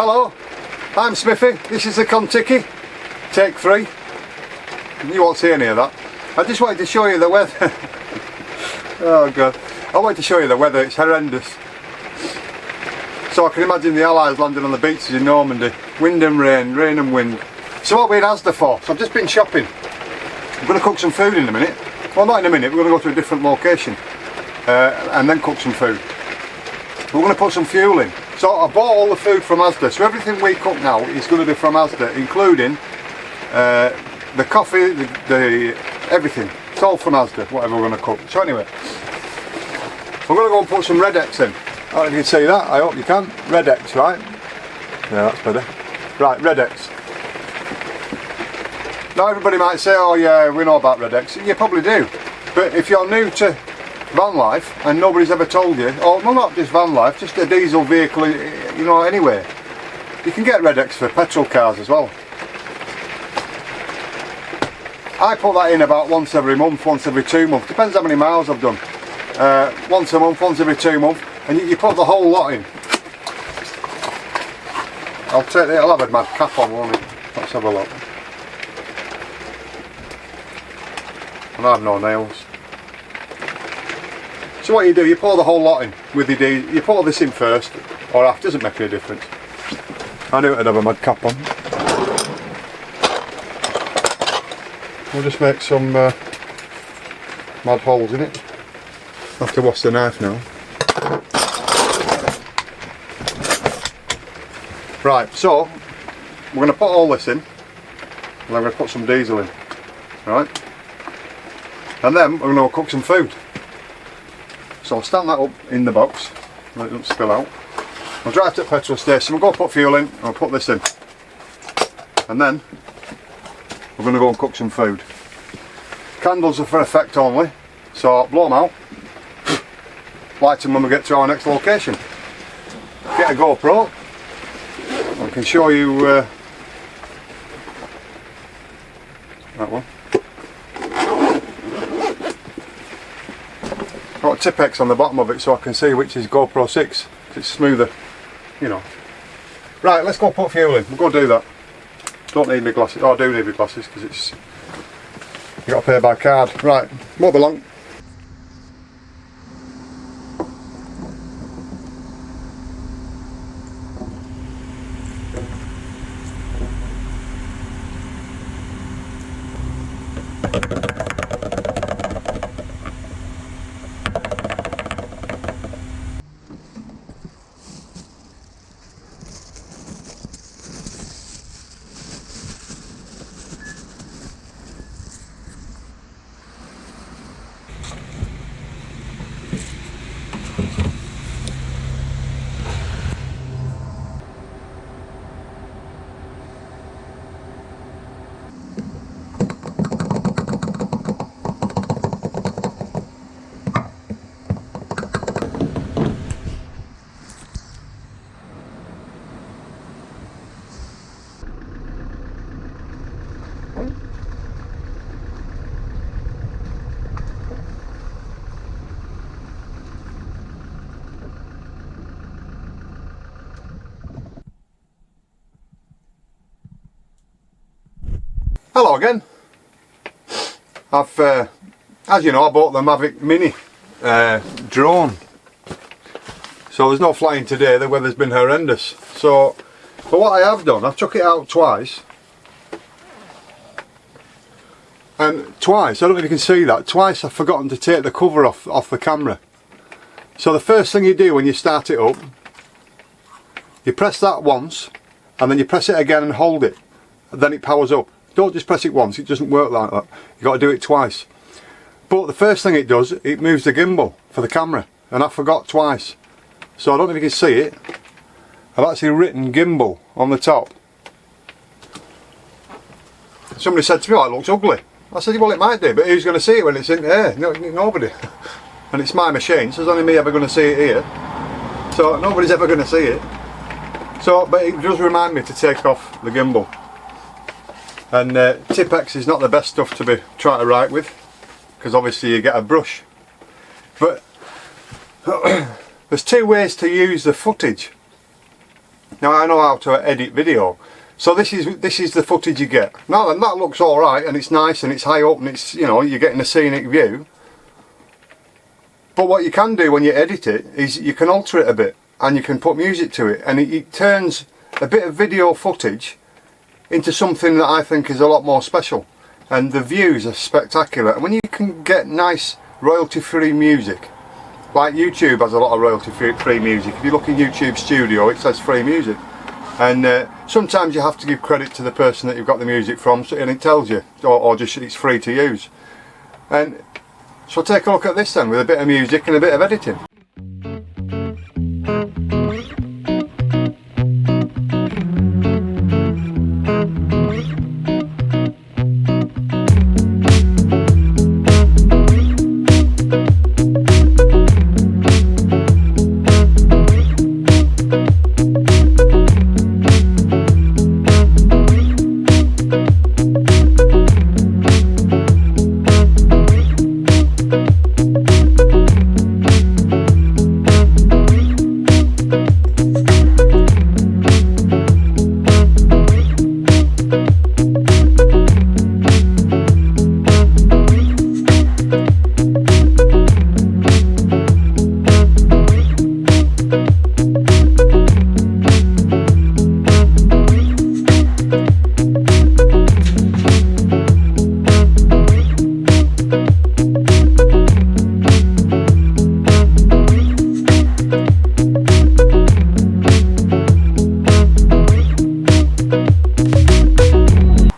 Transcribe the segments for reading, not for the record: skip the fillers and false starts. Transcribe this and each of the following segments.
Hello, I'm Smithy, this is the Contiki, take 3. You won't see any of that. I just wanted to show you the weather. Oh god, I wanted to show you the weather, it's horrendous. So I can imagine the Allies landing on the beaches in Normandy. Wind and rain, rain and wind. So what are we in Asda for? So I've just been shopping. I'm going to cook some food in a minute. Well, not in a minute, we're going to go to a different location. And then cook some food. We're going to put some fuel in. So I bought all the food from Asda. So everything we cook now is going to be from Asda, including the coffee, the everything. It's all from Asda, whatever we're going to cook. So anyway, we're going to go and put some REDEX in. I don't know if you can see that, I hope you can. REDEX, right? Yeah, that's better. Right, REDEX. Now everybody might say, oh yeah, we know about REDEX. You probably do. But if you're new to van life and nobody's ever told you, or well, not just van life, just a diesel vehicle, you know, anyway, you can get REDEX for petrol cars as well. I put that in about once every month, once every 2 months, depends how many miles I've done. Once a month, once every 2 months, and you put the whole lot in. I'll have a mad cap on, won't it? Let's have a look. And I have no nails. So what you do, you pour the whole lot in with your diesel. You pour this in first, or after, doesn't make any difference. I knew it'd have a mad cap on. We'll just make some mad holes in it. I'll have to wash the knife now. Right, so we're going to put all this in, and I'm going to put some diesel in, right? And then we're going to go cook some food. So I'll stand that up in the box, let it don't spill out. I'll drive to the petrol station, we'll go put fuel in, and I'll put this in. And then we're going to go and cook some food. Candles are for effect only, so I'll blow them out, light them when we get to our next location. Get a GoPro. I can show you that one. I've got a Tipex on the bottom of it so I can see which is GoPro 6. It's smoother, you know. Right, let's go put fuel in. We'll go do that. Don't need my glasses. Oh, I do need my glasses because it's you got to pay by card. Right, won't be long. Hello again. I've, as you know, I bought the MAVIC Mini drone. So there's no flying today, the weather's been horrendous. So, but what I have done, I've took it out twice. And twice, I don't know if you can see that, twice I've forgotten to take the cover off the camera. So the first thing you do when you start it up, you press that once, and then you press it again and hold it. And then it powers up. Don't just press it once, it doesn't work like that. You've got to do it twice. But the first thing it does, it moves the gimbal for the camera. And I forgot twice. So I don't know if you can see it. I've actually written gimbal on the top. Somebody said to me, oh, it looks ugly. I said, well, it might do, but who's going to see it when it's in there? No, nobody. And it's my machine, so there's only me ever going to see it here. So nobody's ever going to see it. So, but it does remind me to take off the gimbal. And Tipex is not the best stuff to be trying to write with, because obviously you get a brush. But there's two ways to use the footage. Now I know how to edit video, so this is the footage you get. Now then, that looks alright, and it's nice, and it's high up, and it's, you know, you're getting a scenic view. But what you can do when you edit it is you can alter it a bit, and you can put music to it, and it turns a bit of video footage into something that I think is a lot more special. And the views are spectacular. And when you can get nice royalty-free music, like YouTube has a lot of royalty-free music. If you look in YouTube Studio, it says free music. And sometimes you have to give credit to the person that you've got the music from, and it tells you, or just it's free to use. And so take a look at this then, with a bit of music and a bit of editing.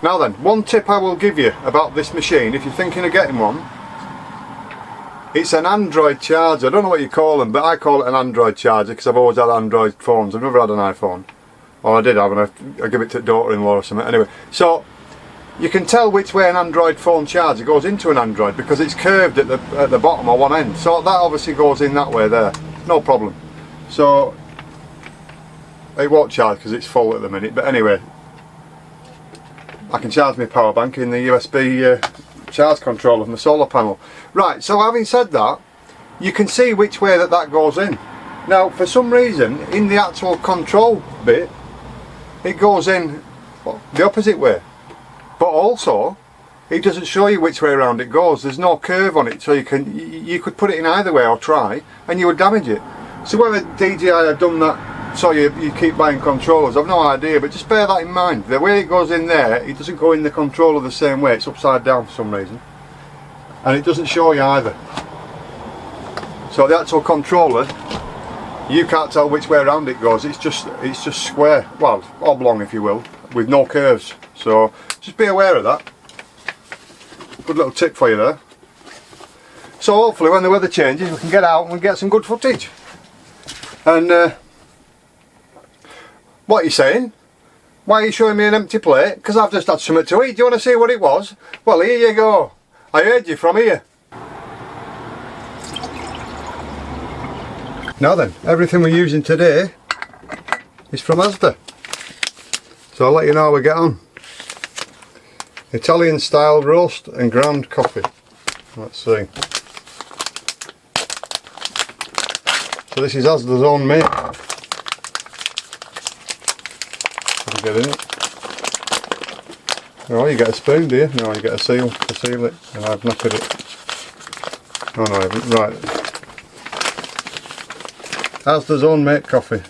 Now then, one tip I will give you about this machine, if you're thinking of getting one, it's an Android charger. I don't know what you call them, but I call it an Android charger because I've always had Android phones. I've never had an iPhone. Or I did have, and I give it to daughter-in-law or something. Anyway, so you can tell which way an Android phone charger goes into an Android because it's curved at the bottom or one end. So that obviously goes in that way there, no problem. So it won't charge because it's full at the minute, but anyway, I can charge my power bank in the USB charge controller of my solar panel. Right, so having said that, you can see which way that goes in. Now, for some reason, in the actual control bit, it goes in the opposite way. But also, it doesn't show you which way around it goes. There's no curve on it, so you could put it in either way or try, and you would damage it. So whether DJI have done that, so you keep buying controllers, I've no idea, but just bear that in mind. The way it goes in there, it doesn't go in the controller the same way, it's upside down for some reason. And it doesn't show you either. So the actual controller, you can't tell which way around it goes, it's just square, well, oblong if you will, with no curves. So just be aware of that. Good little tip for you there. So hopefully when the weather changes we can get out and we get some good footage. And what are you saying? Why are you showing me an empty plate? Because I've just had something to eat. Do you want to see what it was? Well, here you go. I heard you from here. Now then, everything we're using today is from Asda. So I'll let you know how we get on. Italian style roast and ground coffee. Let's see. So this is Asda's own make. Get in it. Oh, you get a spoon, do you? No, you get a seal to seal it. And I've knackered it. Oh no, I haven't. Right. Asda's own make coffee.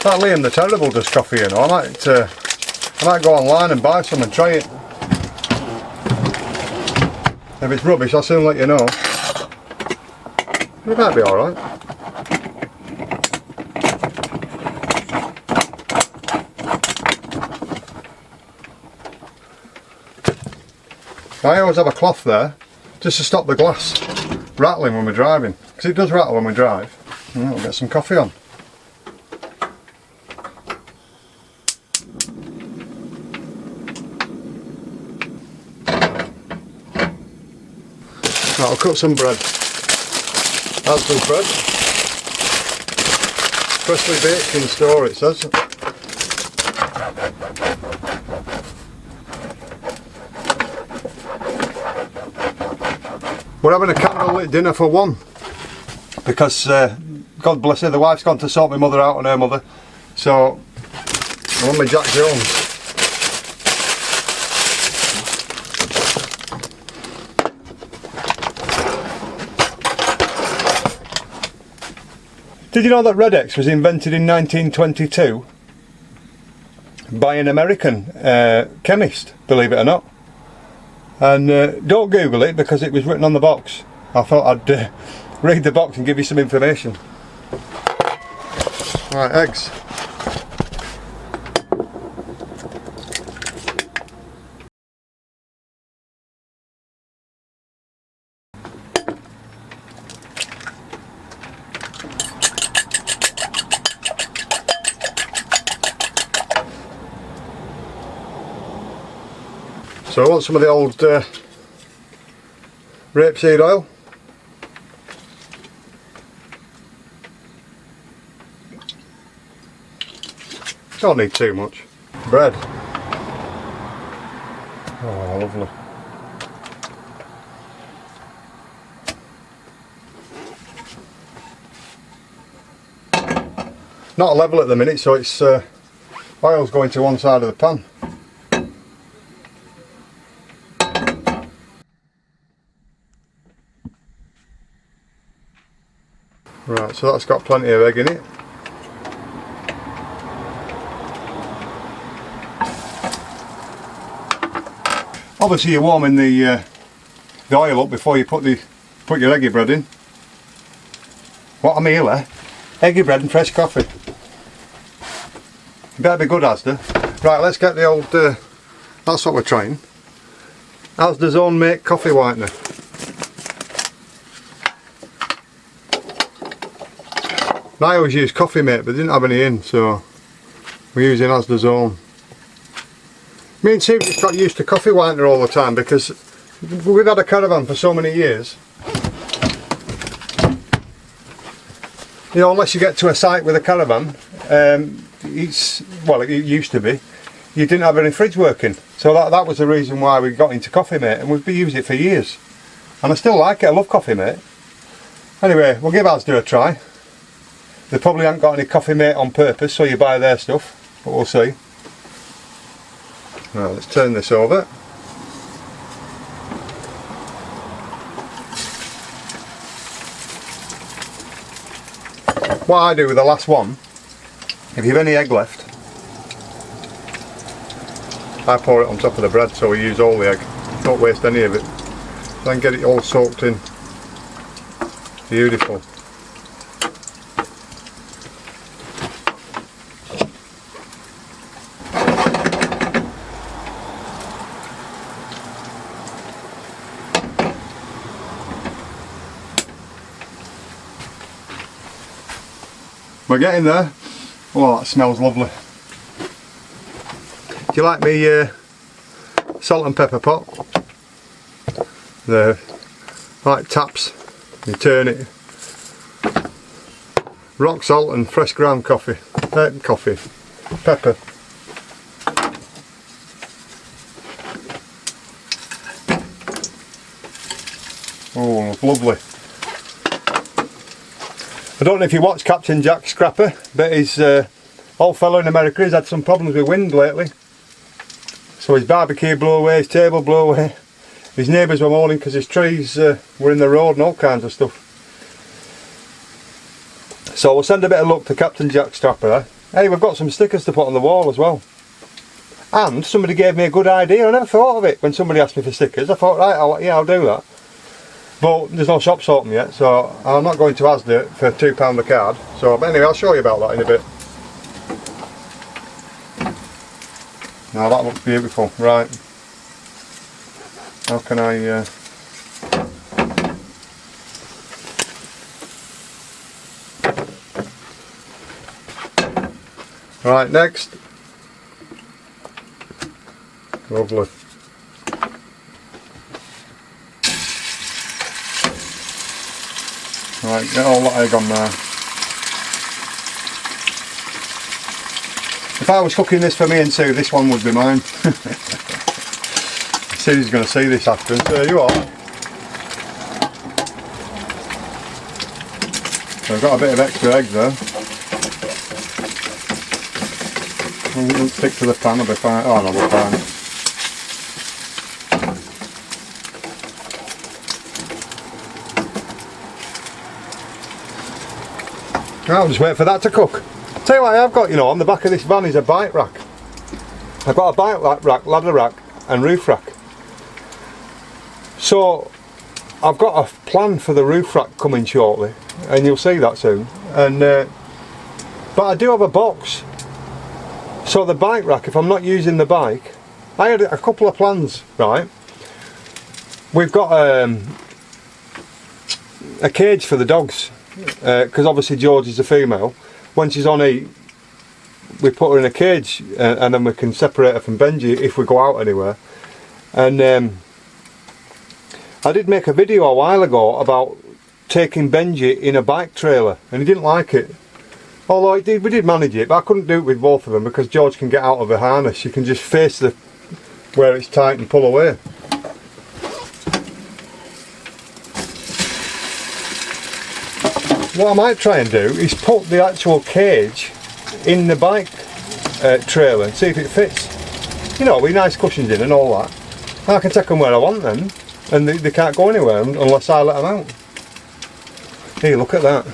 That Liam the Terrible does coffee, you know. I might go online and buy some and try it. If it's rubbish, I'll soon let you know. It might be alright. I always have a cloth there just to stop the glass rattling when we're driving, because it does rattle when we drive. And we'll get some coffee on. Right, I'll cut some bread. Asda's bread, freshly baked in store it says. We're having a candlelit dinner for one, because God bless her, the wife's gone to sort my mother out and her mother, so I'm on my Jack Jones. Did you know that REDEX was invented in 1922 by an American chemist, believe it or not? And don't Google it, because it was written on the box. I thought I'd read the box and give you some information. Right, eggs. So I want some of the old rapeseed oil. Don't need too much. Bread. Oh, lovely. Not level at the minute, so it's oil's going to one side of the pan. Right, so that's got plenty of egg in it. Obviously you're warming the oil up before you put your eggy bread in. What a meal, eh? Eggy bread and fresh coffee. You better be good, Asda. Right, let's get the old, that's what we're trying. Asda's own make coffee whitener. I always used Coffee Mate, but didn't have any in, so we're using Asda's own. Me and Sue just got used to coffee whitener all the time, because we've had a caravan for so many years. You know, unless you get to a site with a caravan, well, it used to be, you didn't have any fridge working. So that was the reason why we got into Coffee Mate, and we've used it for years. And I still like it, I love Coffee Mate. Anyway, we'll give Asda a try. They probably haven't got any Coffee Mate on purpose, so you buy their stuff, but we'll see. Right, let's turn this over. What I do with the last one, if you've any egg left, I pour it on top of the bread, so we use all the egg. Don't waste any of it. Then get it all soaked in. Beautiful. We're getting there. Oh, that smells lovely. Do you like me salt and pepper pot? The like taps, you turn it. Rock salt and fresh ground coffee. Pepper. Oh, lovely. I don't know if you watch Captain Jack Scrapper, but his old fellow in America has had some problems with wind lately. So his barbecue blew away, his table blew away. His neighbours were moaning because his trees were in the road and all kinds of stuff. So we'll send a bit of luck to Captain Jack Scrapper. Hey, we've got some stickers to put on the wall as well. And somebody gave me a good idea. I never thought of it when somebody asked me for stickers. I thought, right, I'll do that. But there's no shops open yet, so I'm not going to Asda for £2 a card. So but anyway, I'll show you about that in a bit. Now that looks beautiful. Right. How can I... Right, next. Lovely. Right, get all that egg on there. If I was cooking this for me and Sue, this one would be mine. Sue's going to see this after, and so you are. So I've got a bit of extra egg there. Don't stick to the pan, I'll be fine. Oh no, we're fine. I'll just wait for that to cook. Tell you what I've got, you know, on the back of this van is a bike rack. I've got a bike rack, ladder rack and roof rack. So I've got a plan for the roof rack coming shortly, and you'll see that soon. And but I do have a box. So the bike rack, if I'm not using the bike, I had a couple of plans, right? We've got a cage for the dogs, because obviously George is a female. When she's on heat, we put her in a cage, and then we can separate her from Benji if we go out anywhere. And I did make a video a while ago about taking Benji in a bike trailer, and he didn't like it. Although we did manage it, but I couldn't do it with both of them because George can get out of the harness. You can just face where it's tight and pull away. What I might try and do is put the actual cage in the bike trailer and see if it fits. You know, with nice cushions in and all that. And I can take them where I want them, and they can't go anywhere unless I let them out. Here, look at that.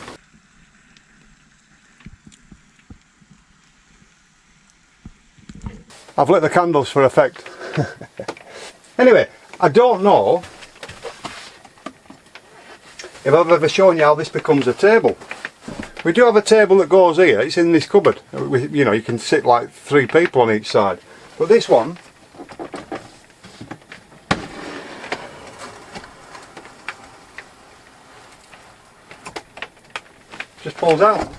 I've lit the candles for effect. Anyway, I don't know if I've ever shown you how this becomes a table. We do have a table that goes here, it's in this cupboard. You know, you can sit like 3 people on each side. But this one, just pulls out.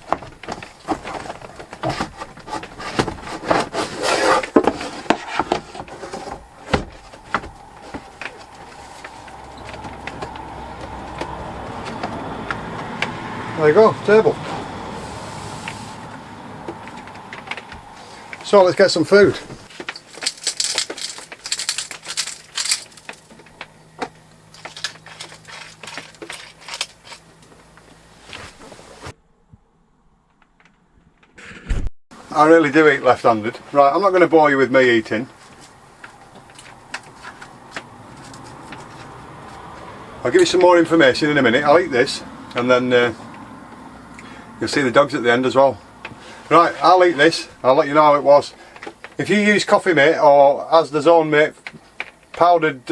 There you go, table. So let's get some food. I really do eat left-handed. Right, I'm not going to bore you with me eating. I'll give you some more information in a minute. I'll eat this and then you'll see the dogs at the end as well. Right, I'll eat this. I'll let you know how it was. If you use Coffee Mate or Asda's own mate, powdered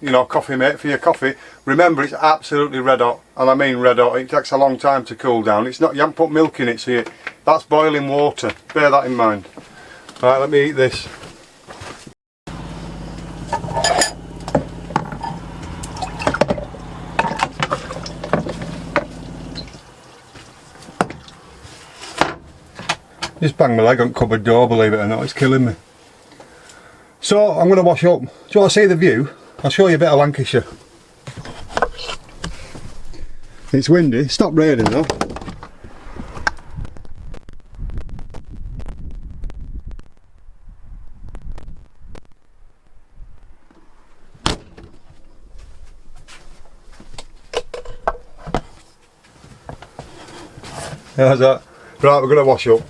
you know, Coffee Mate for your coffee, remember it's absolutely red hot, and I mean red hot. It takes a long time to cool down. It's not, you haven't put milk in it, so that's boiling water. Bear that in mind. Right, let me eat this. Just banged my leg on cupboard door, believe it or not, it's killing me. So I'm going to wash up. Do you want to see the view? I'll show you a bit of Lancashire. It's windy, it stopped raining though. How's that? Right, we're going to wash up.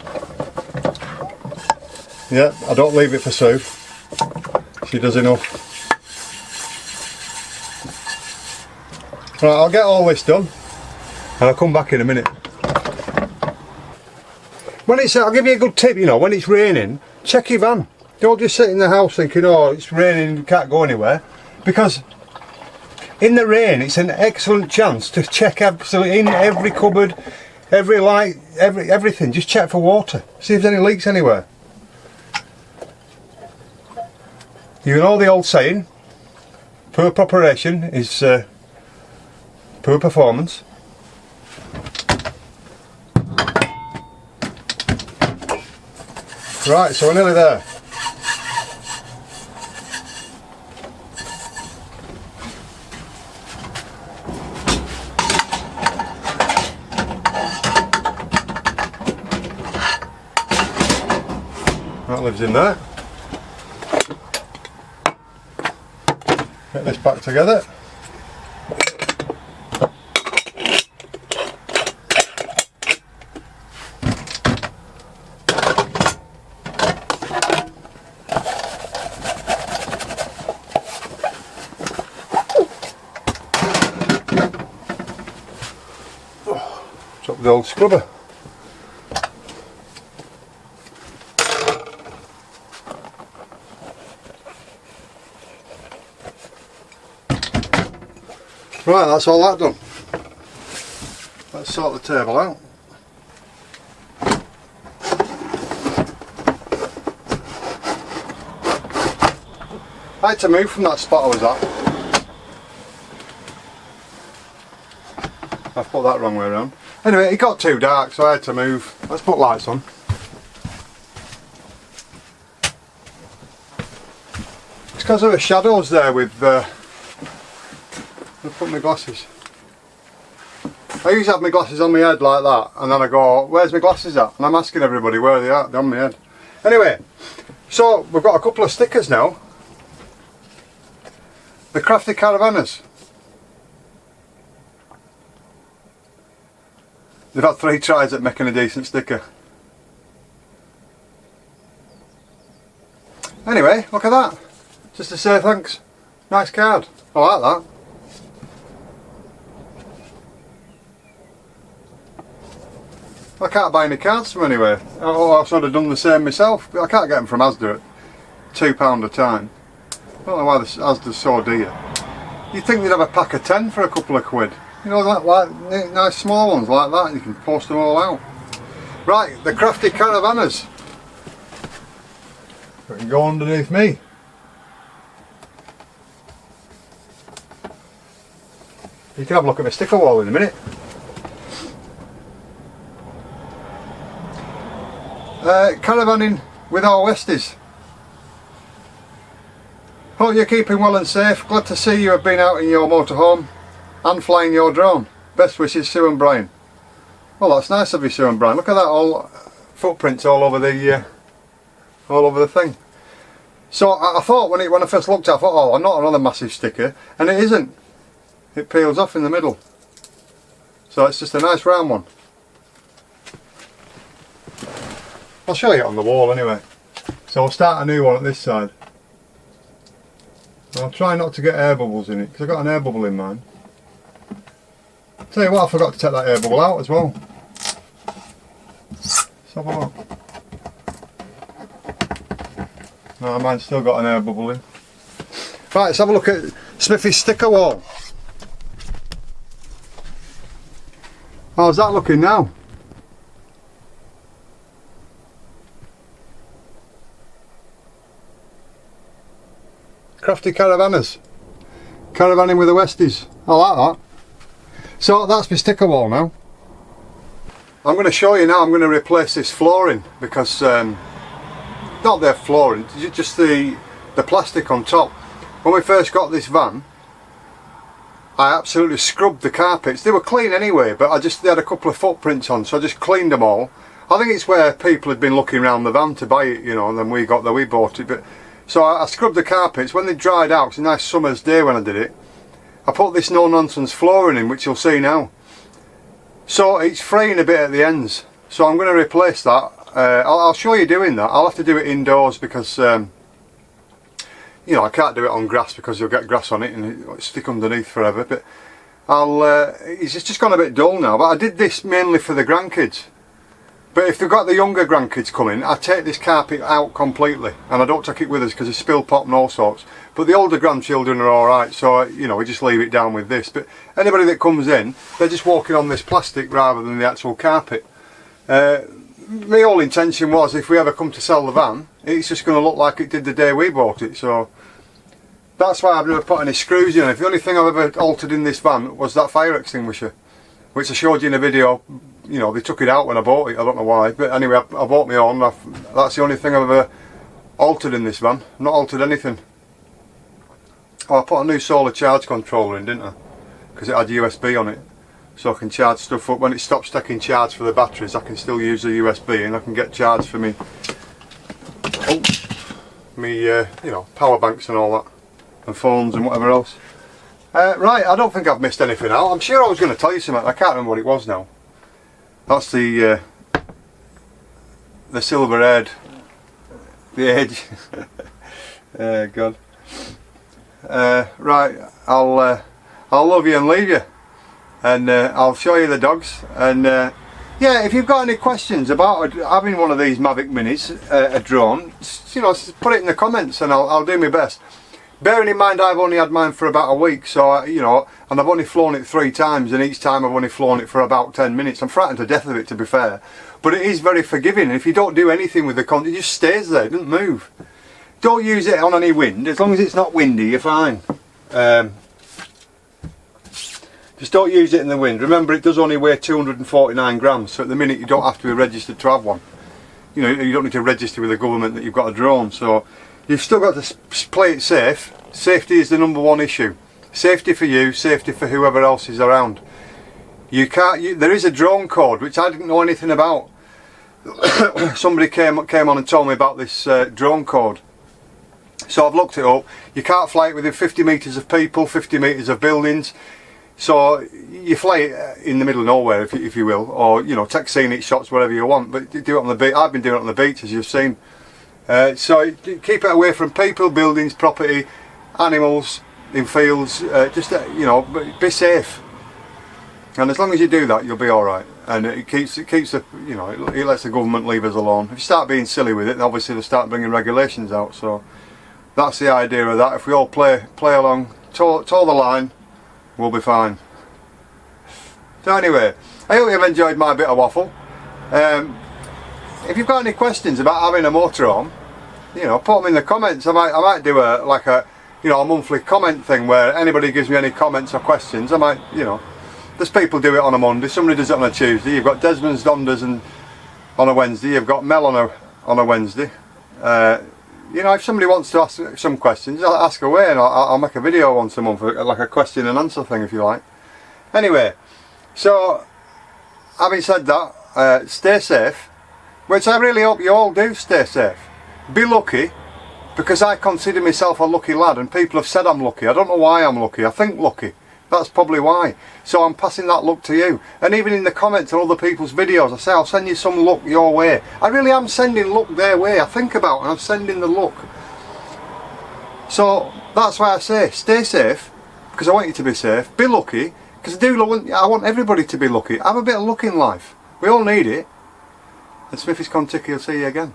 Yeah, I don't leave it for Sue. She does enough. Right, I'll get all this done and I'll come back in a minute. When it's, I'll give you a good tip, you know, when it's raining, check your van. Don't just sit in the house thinking, oh, it's raining, you can't go anywhere. Because in the rain, it's an excellent chance to check absolutely in every cupboard, every light, everything. Just check for water. See if there's any leaks anywhere. You know the old saying, poor preparation is poor performance. Right, so we're nearly there. That lives in there. Get this back together. the old scrubber. Right, that's all that done. Let's sort the table out. I had to move from that spot I was at. I've put that wrong way around. Anyway, it got too dark, so I had to move. Let's put lights on. It's because there were shadows there with... I'll put my glasses. I usually have my glasses on my head like that, and then I go, where's my glasses at? And I'm asking everybody where they are. They're on my head. Anyway, so we've got a couple of stickers now. The Crafty Caravanners. They've had 3 tries at making a decent sticker. Anyway, look at that. Just to say thanks. Nice card. I like that. I can't buy any cards from anywhere. Oh, I've sort of done the same myself. I can't get them from Asda at £2 a time. I don't know why this Asda's so dear. You'd think they'd have a pack of 10 for a couple of quid. You know, like nice small ones like that, you can post them all out. Right, the Crafty Caravanners. We can go underneath me. You can have a look at my sticker wall in a minute. Caravanning with our Westies. Hope you're keeping well and safe. Glad to see you have been out in your motorhome and flying your drone. Best wishes, Sue and Brian. Well, that's nice of you, Sue and Brian. Look at that, all footprints all over the thing. So I thought when I first looked at it, I thought, oh, not another massive sticker, and it isn't. It peels off in the middle. So it's just a nice round one. I'll show you it on the wall anyway. So we'll start a new one at this side. I'll try not to get air bubbles in it, because I've got an air bubble in mine. Tell you what, I forgot to take that air bubble out as well. Let's have a look. No, mine's still got an air bubble in. Right, let's have a look at Smithy's sticker wall. How's that looking now? Crafty Caravanners. Caravanning with the Westies. I like that. So that's my sticker wall now. I'm going to show you now, I'm going to replace this flooring because, not their flooring, just the plastic on top. When we first got this van, I absolutely scrubbed the carpets. They were clean anyway, but they had a couple of footprints on, so I just cleaned them all. I think it's where people had been looking around the van to buy it, you know, and then we bought it. But so I scrubbed the carpets. When they dried out, it's a nice summer's day when I did it, I put this no-nonsense flooring in, which you'll see now. So it's fraying a bit at the ends. So I'm going to replace that. I'll show you doing that. I'll have to do it indoors because, you know, I can't do it on grass because you'll get grass on it and it'll stick underneath forever. But it's just gone a bit dull now. But I did this mainly for the grandkids. But if they've got the younger grandkids coming, I take this carpet out completely and I don't take it with us because it's spill pop and all sorts. But the older grandchildren are alright, so you know, we just leave it down with this. But anybody that comes in, they're just walking on this plastic rather than the actual carpet. My whole intention was, if we ever come to sell the van, it's just going to look like it did the day we bought it. So that's why I've never put any screws in. The only thing I've ever altered in this van was that fire extinguisher, which I showed you in a video. You know, they took it out when I bought it, I don't know why, but anyway, I bought my own. That's the only thing I've ever altered in this van. I've not altered anything. Oh, I put a new solar charge controller in, didn't I? Because it had USB on it, so I can charge stuff up. When it stops taking charge for the batteries, I can still use the USB and I can get charged for me, you know, power banks and all that, and phones and whatever else. Right, I don't think I've missed anything out. I'm sure I was going to tell you something, I can't remember what it was now. That's the silver head, the edge. God. Right, I'll love you and leave you, and I'll show you the dogs, and yeah, if you've got any questions about having one of these MAVIC Minis, a drone, you know, put it in the comments and I'll do my best. Bearing in mind I've only had mine for about a week, so you know, and I've only flown it 3 times, and each time I've only flown it for about 10 minutes. I'm frightened to death of it, to be fair, but it is very forgiving. And if you don't do anything with the content, it just stays there, it doesn't move. Don't use it on any wind. As long as it's not windy, you're fine. Just don't use it in the wind. Remember, it does only weigh 249 grams, so at the minute you don't have to be registered to have one. You know, you don't need to register with the government that you've got a drone, so you've still got to play it safe. Safety is the #1 issue. Safety for you, safety for whoever else is around. You can't. There is a drone code which I didn't know anything about. Somebody came on and told me about this drone code. So I've looked it up. You can't fly it within 50 metres of people, 50 metres of buildings. So you fly it in the middle of nowhere, if you will, or you know, take scenic shots wherever you want. But do it on the beach. I've been doing it on the beach, as you've seen. So keep it away from people, buildings, property, animals, in fields. Just you know, be safe. And as long as you do that, you'll be all right. And it keeps the, you know, it lets the government leave us alone. If you start being silly with it, then obviously they'll start bringing regulations out. So that's the idea of that. If we all play along, toe the line, we'll be fine. So anyway, I hope you've enjoyed my bit of waffle. If you've got any questions about having a motorhome, you know, put them in the comments. I might do a monthly comment thing where anybody gives me any comments or questions. I might, you know, there's people do it on a Monday, somebody does it on a Tuesday. You've got Desmond's Donders on a Wednesday. You've got Mel on a Wednesday. You know, if somebody wants to ask some questions, I'll ask away, and I'll make a video once a month, like a question and answer thing, if you like. Anyway, so having said that, stay safe, which I really hope you all do stay safe. Be lucky, because I consider myself a lucky lad, and people have said I'm lucky. I don't know why I'm lucky. I think lucky. That's probably why. So I'm passing that luck to you. And even in the comments on other people's videos, I say I'll send you some luck your way. I really am sending luck their way. I think about it and I'm sending the luck. So that's why I say stay safe, because I want you to be safe. Be lucky, because I want everybody to be lucky. Have a bit of luck in life. We all need it. And Smithy's Kentucky will see you again.